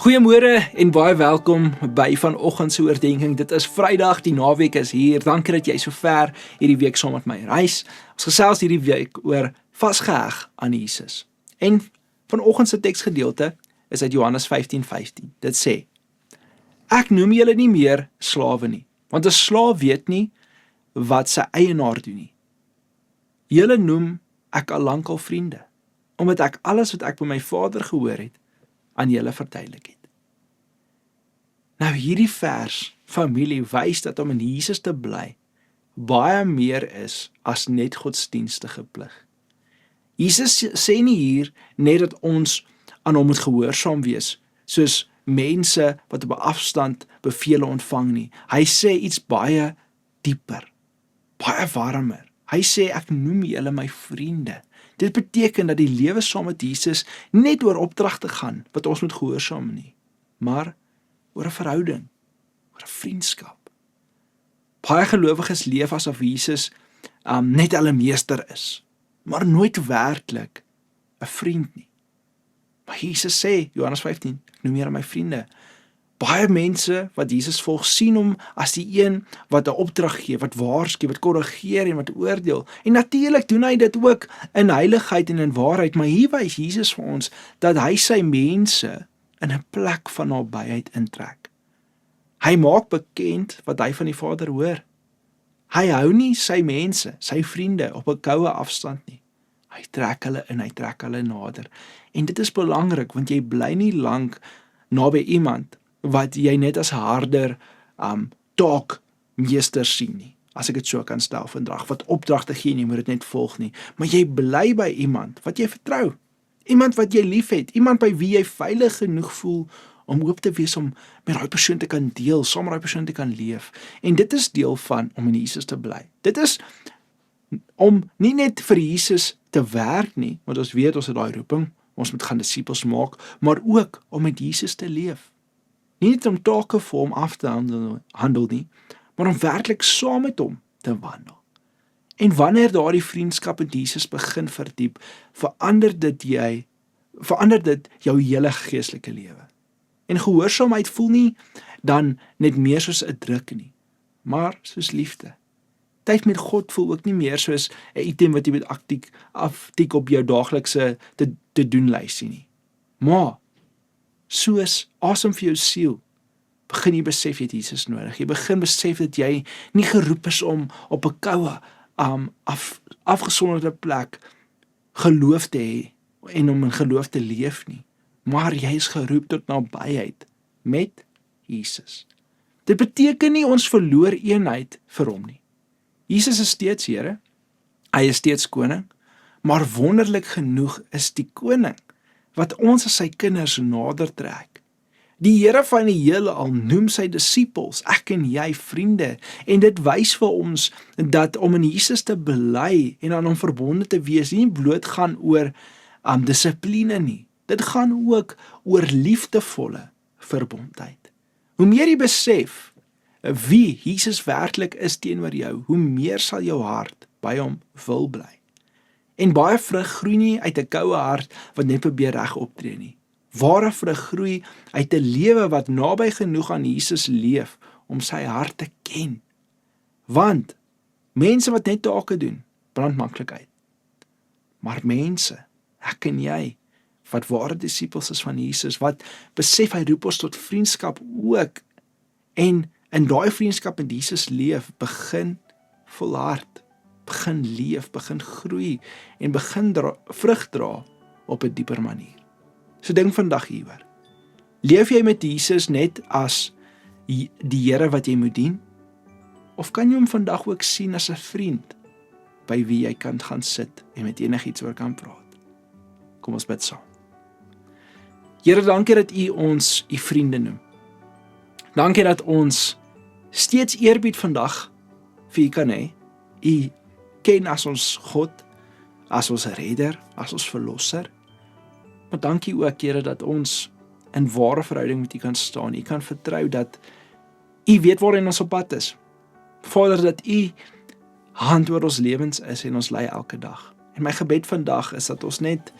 Goeiemôre en baie welkom by vanoggend se oordeenking. Dit is Vrydag, die naweek is hier. Dankie dat jy so ver hierdie week saam met my reis. Ons gesels hierdie week oor vasgeheg aan Jesus. En vanoggend se teksgedeelte is uit Johannes 15:15. Dit sê: Ek noem julle nie meer slawe nie, want 'n slaaf weet nie wat sy eienaar doen nie. Julle noem ek al lankal vriende, omdat ek alles wat ek by my Vader gehoor het, aan julle verduidelik het. Nou hierdie vers, familie, wys dat om in Jesus te bly baie meer is as net godsdienstige plig. Jesus sê nie hier net dat ons aan hom moet gehoorsaam wees, soos mense wat op 'n afstand bevele ontvang nie. Hy sê iets baie dieper, baie warmer. Hy sê, ek noem julle my vriende. Dit beteken dat die lewe saam met Jesus nie net oor opdragte gaan wat ons moet gehoorsaam nie, maar oor 'n verhouding, oor 'n vriendskap. Baie gelowiges leef asof Jesus net hulle meester is, maar nooit werklik 'n vriend nie. Maar Jesus sê, Johannes 15, ek noem julle my vriende. Baie mense wat Jesus volg sien hom as die een wat 'n opdrag gee, wat waarsku, wat korrigeer en wat oordeel. En natuurlik doen hy dit ook in heiligheid en in waarheid, maar hier wys Jesus vir ons dat hy sy mense in 'n plek van nabyheid intrek. Hy maak bekend wat hy van die Vader hoor. Hy hou nie sy mense, sy vriende op 'n koue afstand nie. Hy trek hulle in, hy trek hulle nader. En dit is belangrik, want jy bly nie lank naby iemand wat jy net as harder taakmeester sien nie, as ek dit so kan stel vandag, wat opdragte gee en jy moet dit net volg nie, maar jy bly by iemand wat jy vertrou, iemand wat jy liefhet, iemand by wie jy veilig genoeg voel om oop te wees om met daai persoon te kan deel, saam met daai persoon te kan leef. En dit is deel van om in Jesus te bly. Dit is om nie net vir Jesus te werk nie, want ons weet ons het daai roeping, ons moet gaan disippels maak, maar ook om met Jesus te leef. Nie net om take vir hom af te handel nie, maar om werklik saam met hom te wandel. En wanneer daardie vriendskap met Jesus begin verdiep, verander dit jou hele geestelike lewe. En gehoorsaamheid voel nie dan net meer soos 'n druk nie, maar soos liefde. Tyd met God voel ook nie meer soos 'n item wat jy moet aftik op jou daaglikse te doen lysie nie. Maar soos asem vir jou siel, begin jy besef jy het Jesus nodig. Jy begin besef dat jy nie geroep is om op 'n koue, afgesonderde plek geloof te hê en om in geloof te leef nie, maar jy is geroep tot nabyheid met Jesus. Dit beteken nie ons verloor eenheid vir hom nie. Jesus is steeds Here, hy is steeds koning, maar wonderlik genoeg is die koning wat ons as sy kinders nader trek. Die Here van die heelal noem sy disippels, ek en jy, vriende, en dit wys vir ons dat om in Jesus te bly en aan hom verbonde te wees, nie bloot gaan oor dissipline nie. Dit gaan ook oor liefdevolle verbondheid. Hoe meer jy besef wie Jesus werklik is teenoor jou, hoe meer sal jou hart by hom wil bly. En baie vrug groei nie uit 'n koue hart wat net probeer reg optree nie. Ware vrug groei uit 'n lewe wat naby genoeg aan Jesus leef om sy hart te ken. Want mense wat net take doen, brand maklik uit. Maar mense, ek en jy, wat ware disippels is van Jesus, wat besef hy roep ons tot vriendskap ook, en in daai vriendskap met Jesus leef, begin volhard, begin leef, begin groei en begin vrug dra op 'n dieper manier. So dink vandag hieroor. Leef jy met Jesus net as die Here wat jy moet dien? Of kan jy hom vandag ook sien as 'n vriend by wie jy kan gaan sit en met enigiets oor kan praat? Kom ons bid saam. Here, dankie dat U ons U vriende noem. Dankie dat ons steeds eerbied vandag vir U kan hê. U ken as ons God, as ons redder, as ons verlosser. Maar dankie ook, Here, dat ons in ware verhouding met U kan staan. U kan vertrou dat U weet waarin ons op pad is. Vader, dat U hand oor ons lewens is en ons lei elke dag. En my gebed vandag is dat ons net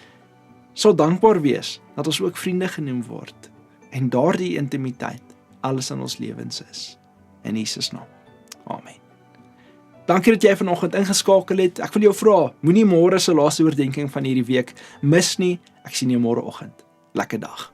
sal dankbaar wees dat ons ook vriende genoem word. en daardie intimiteit alles in ons lewens is. In Jesus naam. Amen. Dankie dat jy vanoggend ingeskakel het. Ek wil jou vra, moenie môre se laaste oordeenking van hierdie week mis nie. Ek sien jou môreoggend. Lekker dag.